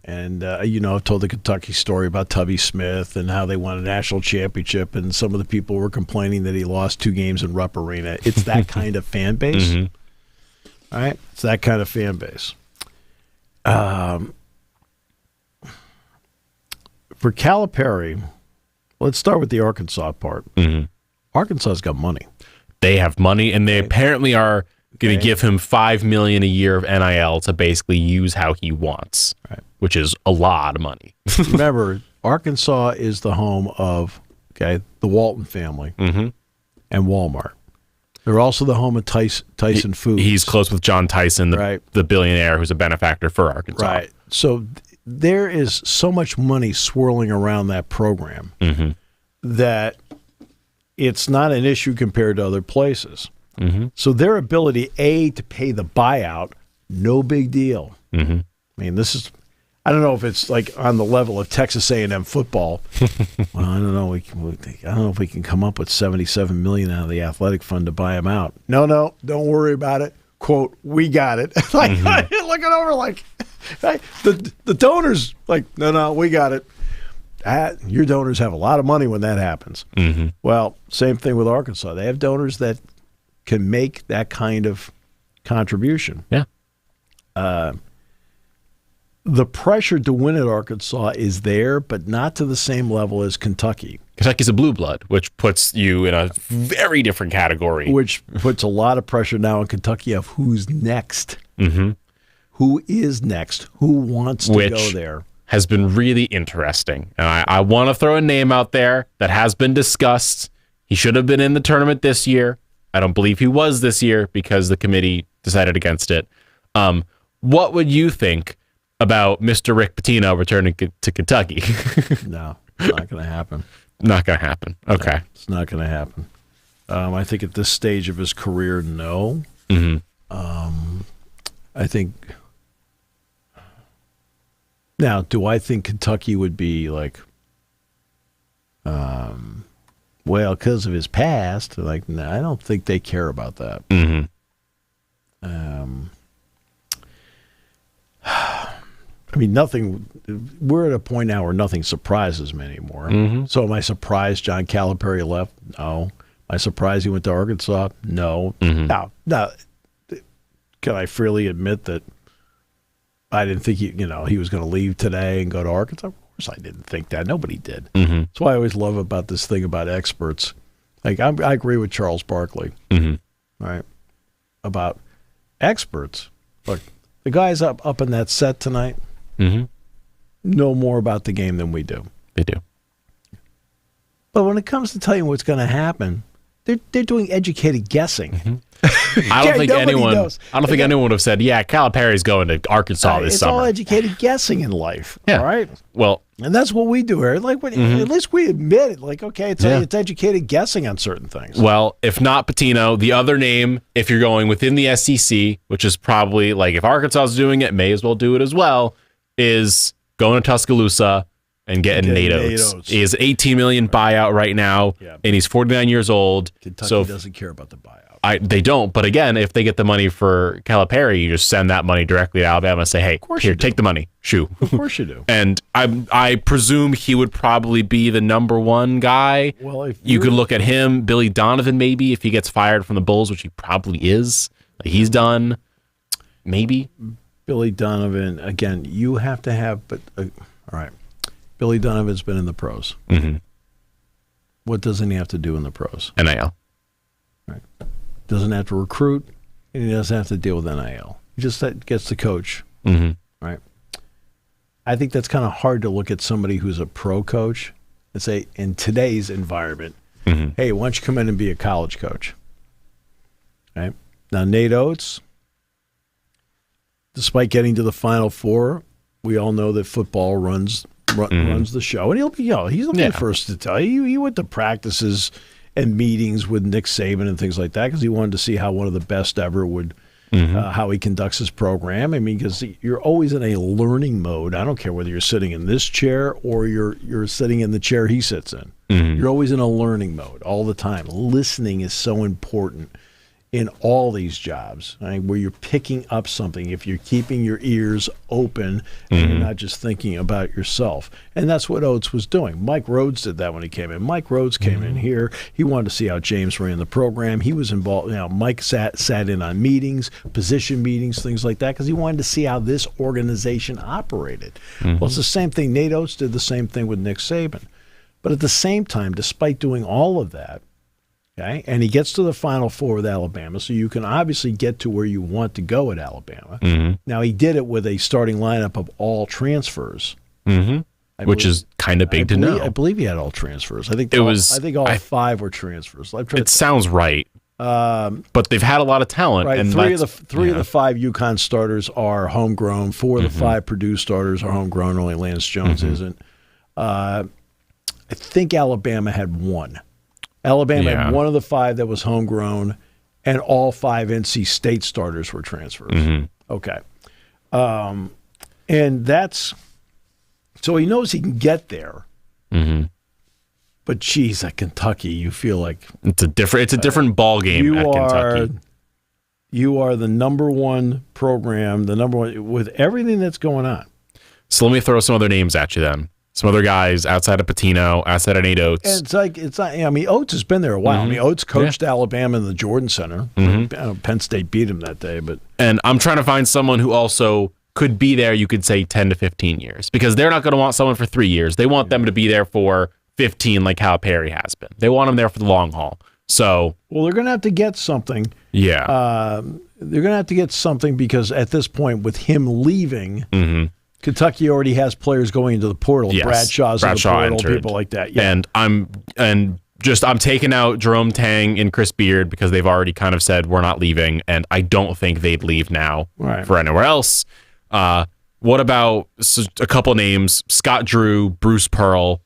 And, I've told the Kentucky story about Tubby Smith and how they won a national championship, and some of the people were complaining that he lost 2 games in Rupp Arena. It's that kind of fan base. All right? It's that kind of fan base. For Calipari, let's start with the Arkansas part. Arkansas's got money. They have money, and they apparently are going to give him $5 million a year of NIL to basically use how he wants, which is a lot of money. Remember, Arkansas is the home of the Walton family and Walmart. They're also the home of Tyson Foods. He's close with John Tyson, the billionaire who's a benefactor for Arkansas. Right. So there is so much money swirling around that program that it's not an issue compared to other places. So their ability, to pay the buyout, no big deal. I mean, this is, I don't know if it's like on the level of Texas A&M football. Well, I don't know. I don't know if we can come up with $77 million out of the athletic fund to buy him out. No, don't worry about it. Quote, we got it. Looking over like, the donors, like, no, we got it. Your donors have a lot of money when that happens. Well, same thing with Arkansas. They have donors that can make that kind of contribution. Yeah. The pressure to win at Arkansas is there, but not to the same level as Kentucky. Kentucky's a blue blood, which puts you in a very different category. Which puts a lot of pressure now on Kentucky of who's next. Who is next? Who wants to go there? Has been really interesting. And I want to throw a name out there that has been discussed. He should have been in the tournament this year. I don't believe he was this year because the committee decided against it. What would you think about Mr. Rick Pitino returning to Kentucky? No, not going to happen. Not going to happen. Okay. No, it's not going to happen. I think at this stage of his career, no. I think. Now, do I think Kentucky would be like, well, because of his past? Like, no, I don't think they care about that. I mean, nothing. We're at a point now where nothing surprises me anymore. So, am I surprised John Calipari left? No. Am I surprised he went to Arkansas? No. Now, can I freely admit that I didn't think he was going to leave today and go to Arkansas? Of course, I didn't think that. Nobody did. That's what I always love about this thing about experts. Like I agree with Charles Barkley, right? About experts. Look, the guys up in that set tonight know more about the game than we do. They do. But when it comes to telling you what's going to happen, they're doing educated guessing. I don't think anyone would have said, "Yeah, Calipari's going to Arkansas this summer." It's all educated guessing in life, all right? Well, and that's what we do here. Like, at least we admit it. Like, okay, it's educated guessing on certain things. Well, if not Pitino, the other name, if you're going within the SEC, which is probably like if Arkansas is doing it, may as well do it as well, is going to Tuscaloosa and getting Nate Oates. He has $18 million buyout right now, and he's 49 years old. Kentucky doesn't care about the buyout. They don't. But again, if they get the money for Calipari, you just send that money directly to Alabama and say, hey, here, take the money. Shoo. Of course you do. And I presume he would probably be the number one guy. Well, if you could look at him, Billy Donovan maybe, if he gets fired from the Bulls, which he probably is. He's done. Maybe. Billy Donovan, again, you have to have, but all right. Billy Donovan's been in the pros. What doesn't he have to do in the pros? NIL. Right. Doesn't have to recruit, and he doesn't have to deal with NIL. He just gets to coach. Right. I think that's kind of hard to look at somebody who's a pro coach and say, in today's environment, hey, why don't you come in and be a college coach? Right. Now, Nate Oates, despite getting to the Final Four, we all know that football runs the show, and he'll be, he's the first to tell you. He went to practices and meetings with Nick Saban and things like that because he wanted to see how one of the best ever would, how he conducts his program. I mean, because you're always in a learning mode. I don't care whether you're sitting in this chair or you're sitting in the chair he sits in. You're always in a learning mode all the time. Listening is so important in all these jobs, right, where you're picking up something, if you're keeping your ears open and you're not just thinking about yourself. And that's what Oates was doing. Mike Rhodes did that when he came in. Mike Rhodes came in here. He wanted to see how James ran the program. He was involved. Mike sat in on meetings, position meetings, things like that, because he wanted to see how this organization operated. Well, it's the same thing. Nate Oates did the same thing with Nick Saban. But at the same time, despite doing all of that, okay, and he gets to the Final Four with Alabama, so you can obviously get to where you want to go at Alabama. Now, he did it with a starting lineup of all transfers. Which is kind of big to know. I believe he had all transfers. I think all five were transfers. It sounds right. But they've had a lot of talent. Right, and three of the five Uconn starters are homegrown. Four of the five Purdue starters are homegrown. Only Lance Jones isn't. I think Alabama had one. Alabama had one of the five that was homegrown, and all five NC State starters were transfers. Okay. And that's – so he knows he can get there. But, geez, at Kentucky, you feel like – It's a different ball game at Kentucky. You are the number one program, the number one – with everything that's going on. So let me throw some other names at you then. Some other guys outside of Pitino, outside of Nate Oates. And it's not. I mean, Oates has been there a while. I mean, Oates coached Alabama in the Jordan Center. Penn State beat him that day, and I'm trying to find someone who also could be there. You could say 10 to 15 years, because they're not going to want someone for 3 years. They want them to be there for 15, like Calipari has been. They want them there for the long haul. So, well, they're going to have to get something. Yeah, they're going to have to get something because at this point, with him leaving. Kentucky already has players going into the portal. Yes. Bradshaw's in the portal, people like that. Yeah. And I'm taking out Jerome Tang and Chris Beard because they've already kind of said we're not leaving, and I don't think they'd leave now for anywhere else. What about a couple names? Scott Drew, Bruce Pearl.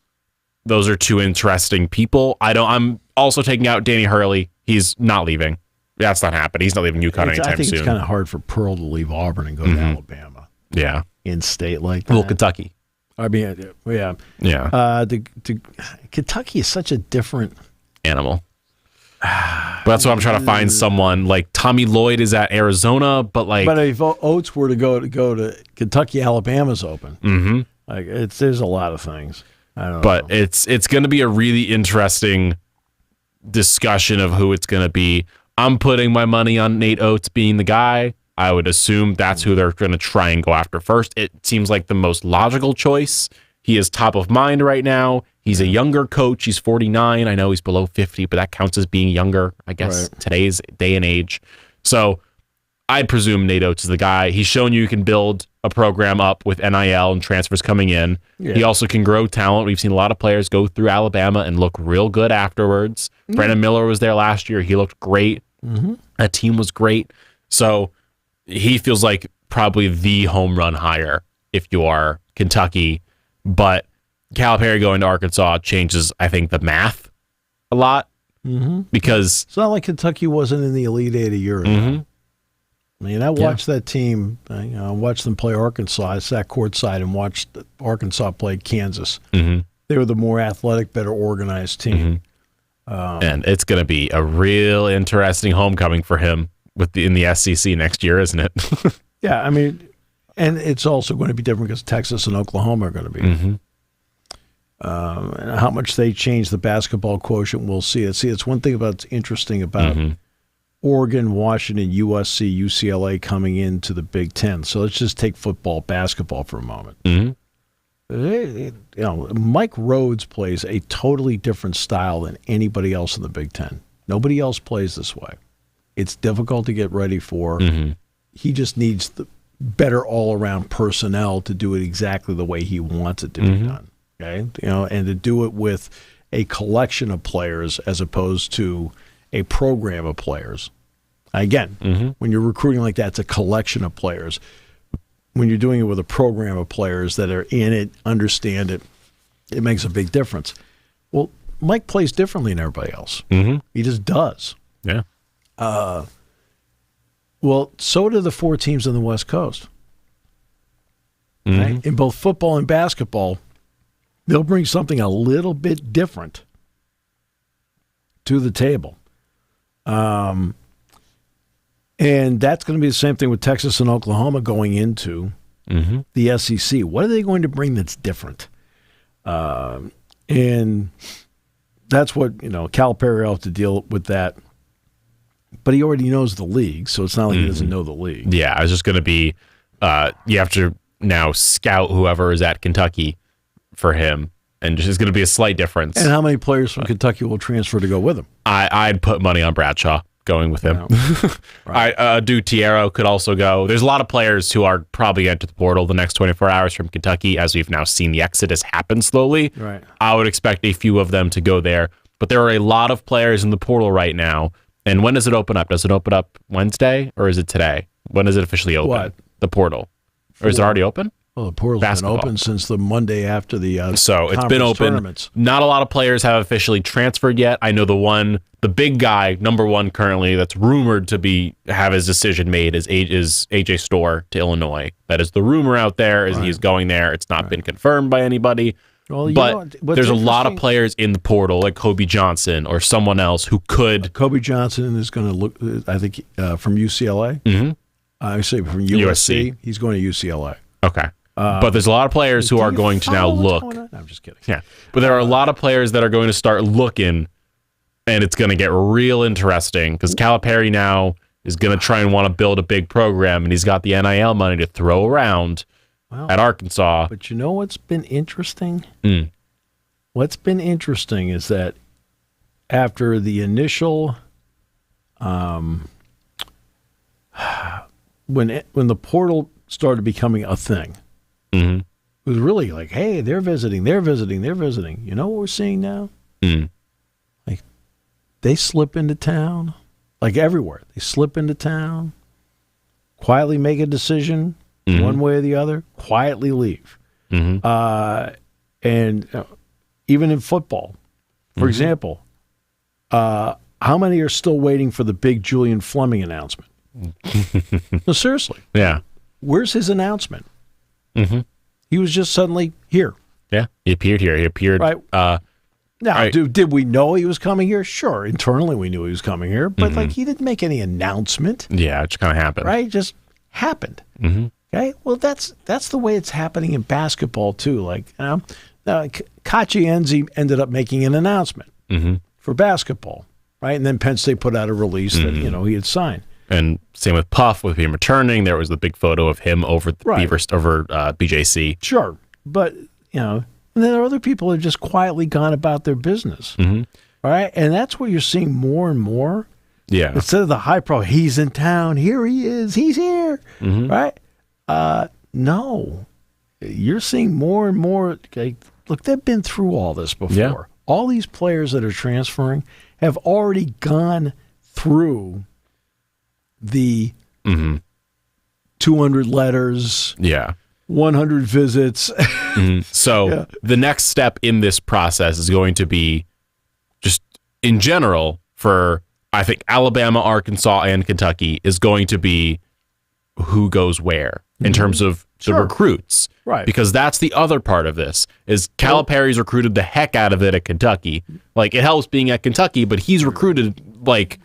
Those are two interesting people. I'm also taking out Danny Hurley. He's not leaving. That's not happening. He's not leaving UConn anytime soon. I think it's kind of hard for Pearl to leave Auburn and go to Alabama. Yeah. In state like that. Well, Kentucky. I mean, yeah. Yeah. Kentucky is such a different animal. But that's why I'm trying to find someone like Tommy Lloyd is at Arizona, but if Oates were to go to Kentucky, Alabama's open. Mm-hmm. Like there's a lot of things. I don't know. But it's going to be a really interesting discussion of who it's going to be. I'm putting my money on Nate Oates being the guy. I would assume that's who they're going to try and go after first. It seems like the most logical choice. He is top of mind right now. He's a younger coach. He's 49. I know he's below 50, but that counts as being younger, I guess, today's day and age. So I'd presume Nate Oates is the guy. He's shown you can build a program up with NIL and transfers coming in. Yeah. He also can grow talent. We've seen a lot of players go through Alabama and look real good afterwards. Mm-hmm. Brandon Miller was there last year. He looked great. Mm-hmm. That team was great. So he feels like probably the home run hire if you are Kentucky. But Calipari going to Arkansas changes, I think, the math a lot because it's not like Kentucky wasn't in the Elite Eight a year ago. Mm-hmm. I mean, I watched that team. I watched them play Arkansas. I sat courtside and watched Arkansas play Kansas. Mm-hmm. They were the more athletic, better organized team. Mm-hmm. And it's going to be a real interesting homecoming for him in the SEC next year, isn't it? Yeah, I mean, and it's also going to be different because Texas and Oklahoma are going to be. Mm-hmm. And how much they change the basketball quotient, we'll see. It's one thing that's interesting about Oregon, Washington, USC, UCLA coming into the Big Ten. So let's just take football, basketball for a moment. Mike Rhodes plays a totally different style than anybody else in the Big Ten. Nobody else plays this way. It's difficult to get ready for. He just needs the better all-around personnel to do it exactly the way he wants it to be done. Okay, and to do it with a collection of players as opposed to a program of players. Again, when you're recruiting like that, it's a collection of players. When you're doing it with a program of players that are in it, understand it, it makes a big difference. Well, Mike plays differently than everybody else. He just does. Yeah. Well, so do the four teams on the West Coast. Right? In both football and basketball, they'll bring something a little bit different to the table. And that's going to be the same thing with Texas and Oklahoma going into the SEC. What are they going to bring that's different? And that's what, Calipari will have to deal with that. But he already knows the league, so it's not like he doesn't know the league. Yeah, it's just going to be you have to now scout whoever is at Kentucky for him, and it's going to be a slight difference. And how many players from Kentucky will transfer to go with him? I'd put money on Bradshaw going with him. Right. Tiero could also go. There's a lot of players who are probably enter the portal the next 24 hours from Kentucky, as we've now seen the exodus happen slowly. Right. I would expect a few of them to go there, but there are a lot of players in the portal right now. And when does it open up? Does it open up Wednesday or is it today? When does it officially open? What? The portal. Or is it already open? Well, the portal's been open since the Monday after the so it's been open. Tournaments. Not a lot of players have officially transferred yet. I know the big guy, number one currently, that's rumored to have his decision made is AJ Storr to Illinois. That is the rumor out there, is he's going there. It's not been confirmed by anybody. Well, but there's a lot of players in the portal, like Kobe Johnson or someone else who could. Kobe Johnson is going to look, I think, from UCLA. I say from USC. He's going to UCLA. Okay. But there's a lot of players who are going to now look. I'm just kidding. Yeah. But there are a lot of players that are going to start looking, and it's going to get real interesting because Calipari now is going to try and want to build a big program, and he's got the NIL money to throw around. At Arkansas. But you know what's been interesting? What's been interesting is that after the initial, when the portal started becoming a thing, it was really like, hey, they're visiting. You know what we're seeing now? Like, they slip into town, like everywhere. They slip into town, quietly make a decision one way or the other, quietly leave. And even in football, for example, how many are still waiting for the big Julian Fleming announcement? No, seriously. Yeah. Where's his announcement? He was just suddenly here. Yeah, he appeared here. He appeared. Right. Now, right. Did we know he was coming here? Sure. Internally, we knew he was coming here, but like he didn't make any announcement. Yeah, it just kind of happened. Right? It just happened. Okay. Well, that's the way it's happening in basketball too. Like, Kachi Enzi ended up making an announcement for basketball, right? And then Penn State put out a release that he had signed. And same with Puff, with him returning. There was the big photo of him over the Beavers, over BJC. Sure, but and then there are other people that have just quietly gone about their business. All right, and that's what you're seeing more and more. Yeah. Instead of the high pro, he's in town. Here he is. He's here. Right? No, you're seeing more and more. Okay, look, they've been through all this before. Yeah. All these players that are transferring have already gone through the 200 letters, 100 visits. So the next step in this process is going to be just in general for, I think, Alabama, Arkansas, and Kentucky is going to be who goes where in terms of the recruits. Right. Because that's the other part of this is Calipari's recruited the heck out of it at Kentucky. Like, it helps being at Kentucky, but he's recruited like,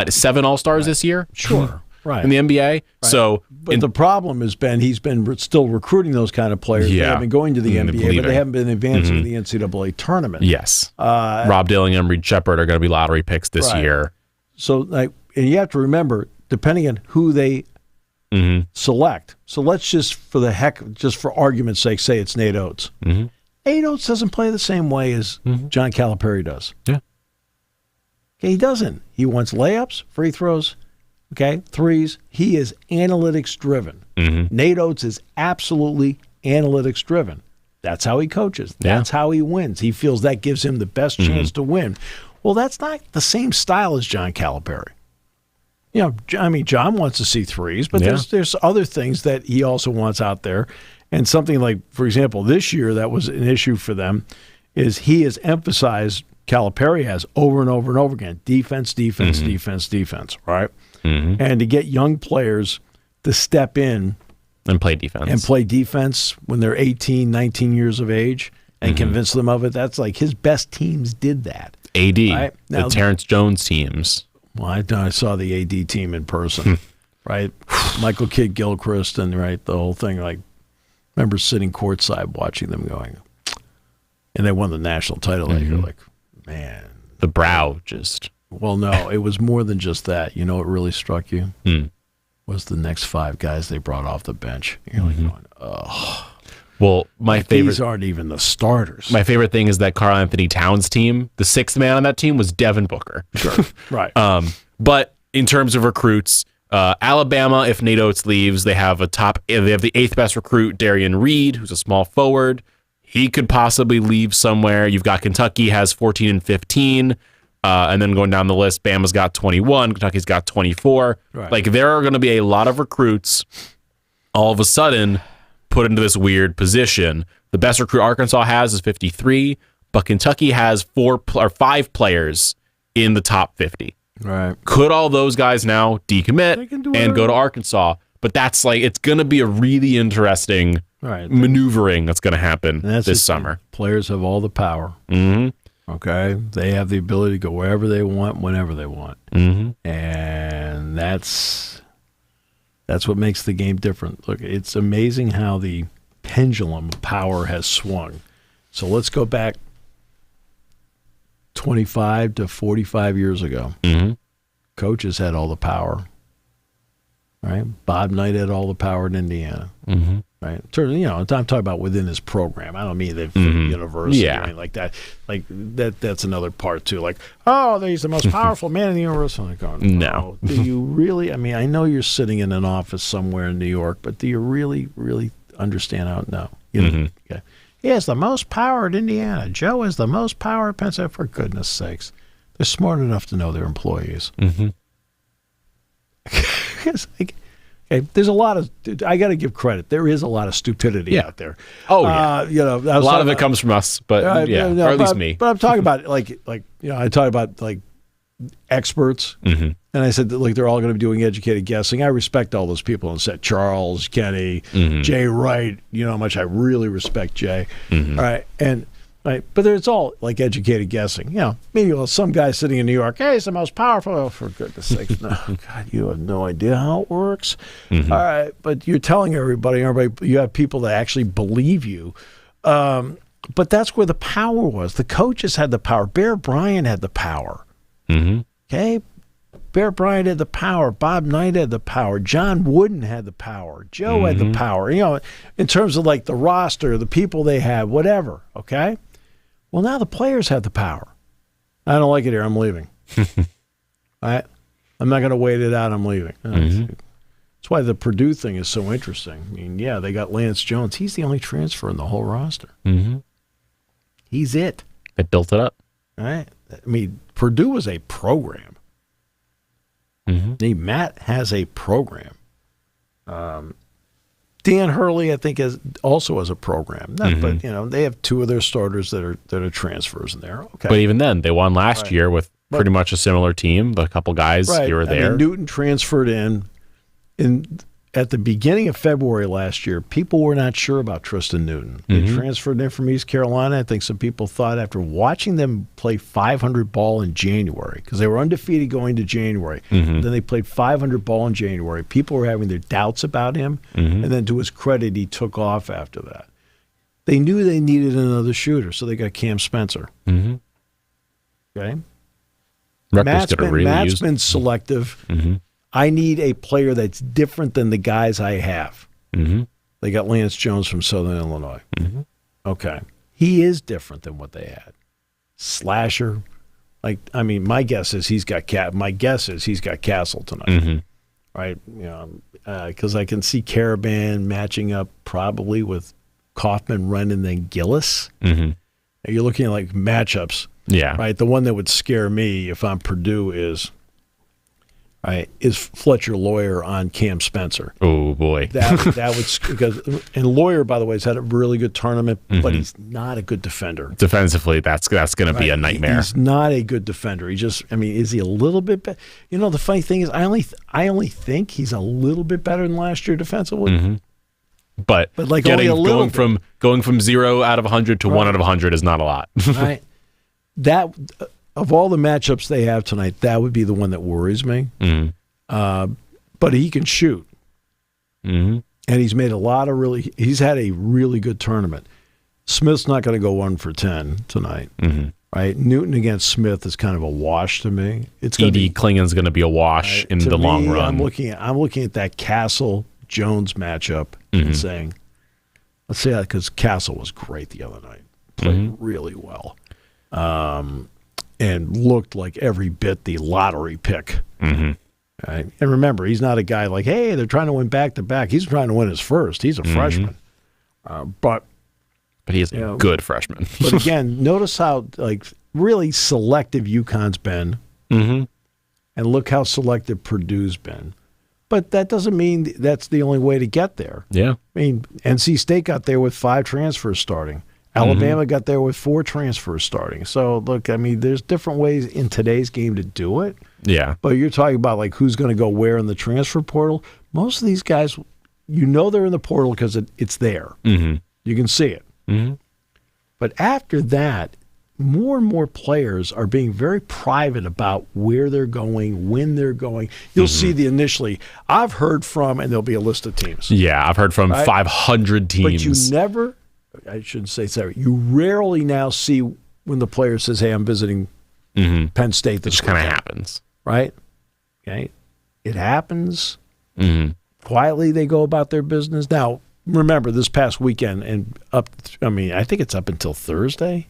7 All-Stars this year? Sure. Right. In the NBA? Right. So, but the problem has been he's been still recruiting those kind of players. They have been going to the NBA, but they haven't been advancing to the NCAA tournament. Yes. Rob Dillingham, Reed Shepard are going to be lottery picks this year. So, and you have to remember, depending on who they select. So let's just for argument's sake, say it's Nate Oates. Nate Oates doesn't play the same way as John Calipari does. Yeah. Okay, he doesn't. He wants layups, free throws, threes. He is analytics driven. Nate Oates is absolutely analytics driven. That's how he coaches. That's how he wins. He feels that gives him the best chance to win. Well, that's not the same style as John Calipari. John wants to see threes, but there's other things that he also wants out there. And something like, for example, this year that was an issue for them is he has emphasized, Calipari has over and over and over again, defense, right? And to get young players to step in and play defense when they're 18, 19 years of age and convince them of it. That's like his best teams did that. AD, right? Now, the Terrence Jones teams. Well, I saw the AD team in person, right? Michael Kidd-Gilchrist and the whole thing. Like, remember sitting courtside watching them going, and they won the national title that year. Like, man, the brow just. Well, no, it was more than just that. You know what really struck you? Was the next 5 guys they brought off the bench. You're like going, oh. Well, these aren't even the starters. My favorite thing is that Karl Anthony Towns team, the 6th man on that team was Devin Booker. Sure. Right. But in terms of recruits, Alabama, if Nate Oates leaves, they have the 8th best recruit, Darian Reed, who's a small forward. He could possibly leave somewhere. You've got Kentucky has 14 and 15. And then going down the list, Bama's got 21, Kentucky's got 24. Right. Like, there are going to be a lot of recruits all of a sudden put into this weird position. The best recruit Arkansas has is 53, but Kentucky has 5 players in the top 50. Right. Could all those guys now decommit and go to Arkansas? But that's it's going to be a really interesting maneuvering that's going to happen this summer. Players have all the power. Okay? They have the ability to go wherever they want, whenever they want. And that's what makes the game different. Look, it's amazing how the pendulum of power has swung. So let's go back 25 to 45 years ago. Coaches had all the power. Right? Bob Knight had all the power in Indiana. Right? I'm talking about within his program. I don't mean that university or anything like that. Like that's another part too. Like, he's the most powerful man in the universe. I'm like, no. Do you really? I mean, I know you're sitting in an office somewhere in New York, but do you really, really understand how? No. Okay. He has the most power at Indiana. Joe has the most power at Penn State. For goodness sakes. They're smart enough to know their employees. Okay, there's a lot of. I got to give credit. There is a lot of stupidity out there. Oh yeah, a lot of it comes from us, but or at least me. But I'm talking about I talk about like experts, and I said that they're all going to be doing educated guessing. I respect all those people and said Charles, Kenny, Jay Wright. You know how much I really respect Jay. All right, and. Right, but it's all like educated guessing. Maybe some guy sitting in New York, hey, it's the most powerful. Oh, for goodness sake, no, God, you have no idea how it works. All right, but you're telling everybody, you have people that actually believe you. But that's where the power was. The coaches had the power. Bear Bryant had the power. Okay, Bear Bryant had the power. Bob Knight had the power. John Wooden had the power. Joe had the power. In terms of like the roster, the people they had, whatever. Okay. Well, now the players have the power. I don't like it here. I'm leaving. I'm not going to wait it out. I'm leaving. That's why the Purdue thing is so interesting. I mean, they got Lance Jones. He's the only transfer in the whole roster. He's it. They built it up. All right. I mean, Purdue was a program. Matt has a program. Dan Hurley, I think, also has a program. But they have two of their starters that are transfers in there. Okay, but even then, they won last year with pretty much a similar team. A couple guys here or there. Newton transferred in at the beginning of February last year. People were not sure about Tristan Newton. He transferred in from East Carolina. I think some people thought after watching them play 500 ball in January, because they were undefeated going to January, then they played 500 ball in January. People were having their doubts about him, and then to his credit, he took off after that. They knew they needed another shooter, so they got Cam Spencer. Okay, Matt's been selective. I need a player that's different than the guys I have. They got Lance Jones from Southern Illinois. Okay. He is different than what they had. Slasher. My guess is he's got Castle tonight. Right? Because I can see Caravan matching up probably with Kaufman, Rennan, then Gillis. You're looking at like matchups. Yeah. Right? The one that would scare me if I'm Purdue is Fletcher Lawyer on Cam Spencer. Oh boy, that would Lawyer, by the way, has had a really good tournament, but he's not a good defender. Defensively, that's going to be a nightmare. He's not a good defender. Is he a little bit better? The funny thing is, I only think he's a little bit better than last year defensively. But like going from 0 out of 100 to 1 out of 100 is not a lot. Right. That. Of all the matchups they have tonight, that would be the one that worries me. But he can shoot. And he's made he's had a really good tournament. Smith's not going to go 1 for 10 tonight. Right? Newton against Smith is kind of a wash to me. E.D. Klingen's going to be a wash in the long run. I'm looking at that Castle-Jones matchup and saying, let's say that because Castle was great the other night. Played really well. And looked like every bit the lottery pick. Right? And remember, he's not a guy like, hey, they're trying to win back-to-back. He's trying to win his first. He's a freshman. But he's a good freshman. But again, notice how really selective UConn's been. And look how selective Purdue's been. But that doesn't mean that's the only way to get there. Yeah. I mean, NC State got there with 5 transfers starting. Alabama got there with 4 transfers starting. So, look, there's different ways in today's game to do it. Yeah. But you're talking about, who's going to go where in the transfer portal. Most of these guys, they're in the portal because it's there. You can see it. But after that, more and more players are being very private about where they're going, when they're going. You'll see I've heard from, and there'll be a list of teams. Yeah, I've heard from 500 teams. But you never... I shouldn't say sorry. You rarely now see when the player says, hey, I'm visiting Penn State. This kind of happens. Right? Okay. It happens. Quietly they go about their business. Now, remember, this past weekend and I think it's up until Thursday.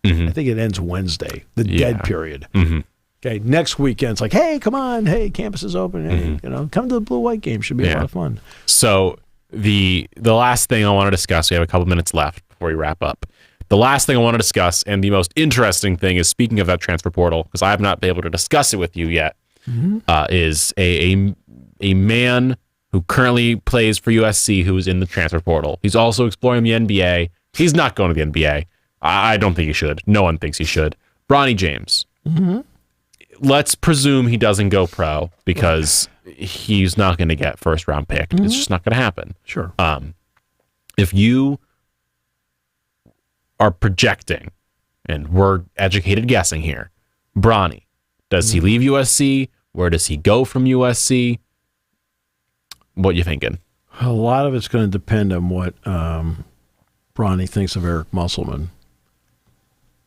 I think it ends Wednesday, the dead period. Okay, next weekend, it's like, hey, come on. Hey, campus is open. Hey, come to the blue-white game. Should be a lot of fun. So... The last thing I want to discuss, we have a couple minutes left before we wrap up. The last thing I want to discuss, and the most interesting thing, is speaking of that transfer portal, because I have not been able to discuss it with you yet, is a man who currently plays for USC who is in the transfer portal. He's also exploring the NBA. He's not going to the NBA. I don't think he should. No one thinks he should. Bronny James. Let's presume he doesn't go pro because he's not going to get first round picked. It's just not going to happen. Sure. If you are projecting, and we're educated guessing here, Bronny, does he leave USC? Where does he go from USC? What you thinking? A lot of it's going to depend on what Bronny thinks of Eric Musselman.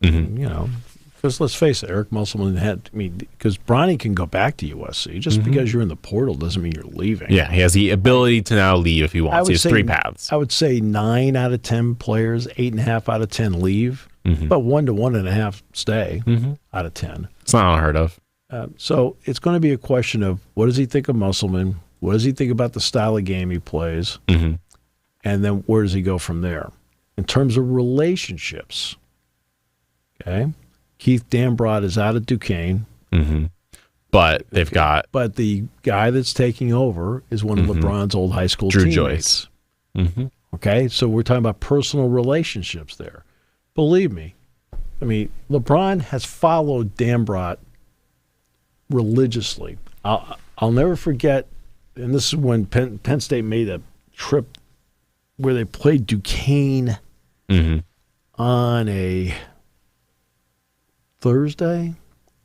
Because let's face it, Eric Musselman because Bronny can go back to USC. Just because you're in the portal doesn't mean you're leaving. Yeah, he has the ability to now leave if he wants. He has 3 paths. I would say 9 out of 10 players, 8.5 out of 10 leave, but 1 to 1.5 stay out of 10. It's not unheard of. So it's going to be a question of what does he think of Musselman? What does he think about the style of game he plays? And then where does he go from there? In terms of relationships, okay, Keith Dambrot is out of Duquesne. But they've got... But the guy that's taking over is one of LeBron's old high school Drew teammates. Joyce. Okay, so we're talking about personal relationships there. Believe me, LeBron has followed Dambrot religiously. I'll never forget, and this is when Penn State made a trip where they played Duquesne on a Thursday,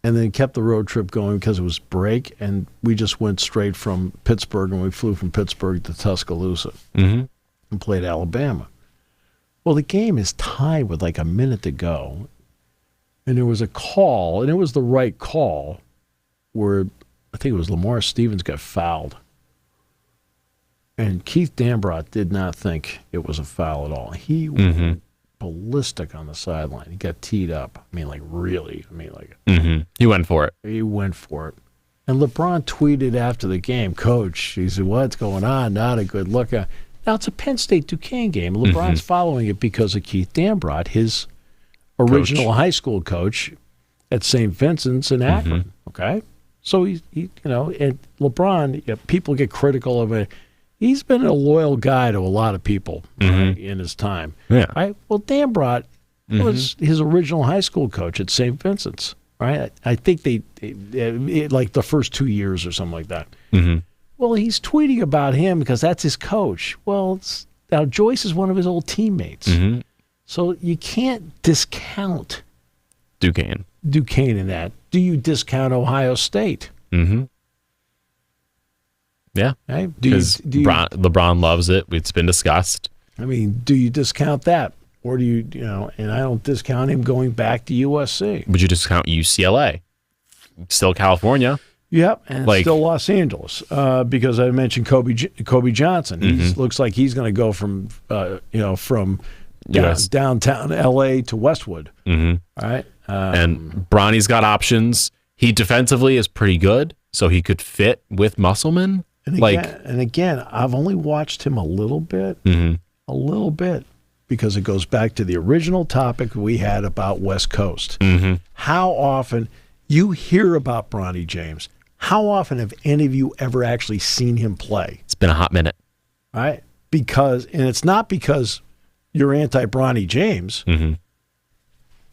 and then kept the road trip going because it was break, and we just went straight from Pittsburgh, and we flew from Pittsburgh to Tuscaloosa and played Alabama. Well, the game is tied with like a minute to go, and there was a call, and it was the right call, where I think it was Lamar Stevens got fouled. And Keith Dambrot did not think it was a foul at all. He went ballistic on the sideline. He got teed up. Really. He went for it. He went for it. And LeBron tweeted after the game, Coach, he said, what's going on? Not a good look. Now, it's a Penn State Duquesne game. LeBron's following it because of Keith Dambrot, his original high school coach at St. Vincent's in Akron. Okay? So, he and LeBron, people get critical of it. He's been a loyal guy to a lot of people in his time. Yeah. Right? Well, Dambrot was his original high school coach at St. Vincent's. Right? I think they like the first 2 years or something like that. Well, he's tweeting about him because that's his coach. Well, now Joyce is one of his old teammates. So you can't discount Duquesne in that. Do you discount Ohio State? Yeah, right? Because LeBron loves it. It's been discussed. Do you discount that? Or do you, and I don't discount him going back to USC. Would you discount UCLA? Still California. Yep, and still Los Angeles because I mentioned Kobe Johnson. He looks like he's going to go from downtown L.A. to Westwood. All right, and Bronny's got options. He defensively is pretty good, so he could fit with Musselman. And again, I've only watched him a little bit, because it goes back to the original topic we had about West Coast. How often you hear about Bronny James? How often have any of you ever actually seen him play? It's been a hot minute. All right? And it's not because you're anti-Bronny James,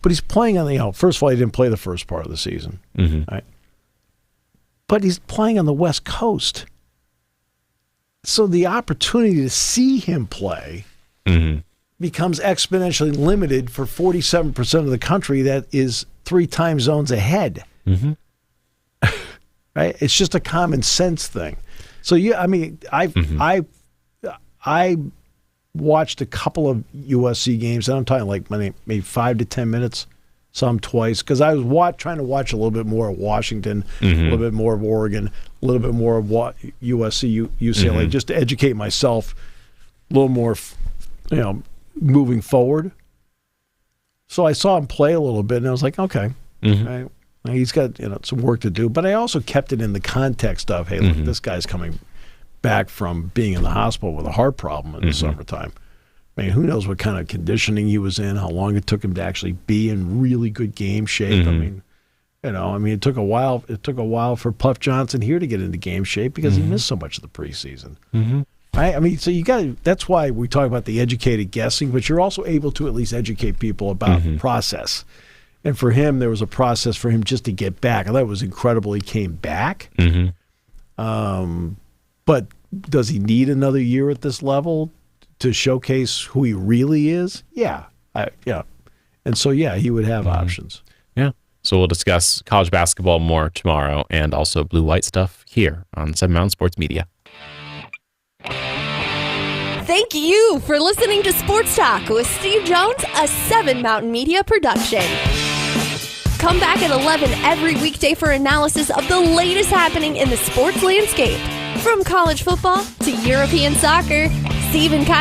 but he's playing on the first of all, he didn't play the first part of the season. Right? But he's playing on the West Coast. So the opportunity to see him play becomes exponentially limited for 47% of the country that is 3 time zones ahead. Right? It's just a common sense thing. So I watched a couple of USC games, and I'm talking maybe 5 to 10 minutes, some twice, because I was trying to watch a little bit more of Washington, a little bit more of Oregon, a little bit more of USC, UCLA, just to educate myself a little more, moving forward. So I saw him play a little bit, and I was like, okay, right? He's got some work to do. But I also kept it in the context of, hey, look, this guy's coming back from being in the hospital with a heart problem in the summertime. I mean, who knows what kind of conditioning he was in, how long it took him to actually be in really good game shape. I mean, it took a while. It took a while for Puff Johnson here to get into game shape because he missed so much of the preseason. Right? I mean, so you got. That's why we talk about the educated guessing, but you're also able to at least educate people about the process. And for him, there was a process for him just to get back. I thought it was incredible he came back. But does he need another year at this level to showcase who he really is? Yeah. And so, he would have options. Yeah. So we'll discuss college basketball more tomorrow and also blue-white stuff here on 7 Mountain Sports Media. Thank you for listening to Sports Talk with Steve Jones, a 7 Mountain Media production. Come back at 11 every weekday for analysis of the latest happening in the sports landscape. From college football to European soccer, Steve and Kyle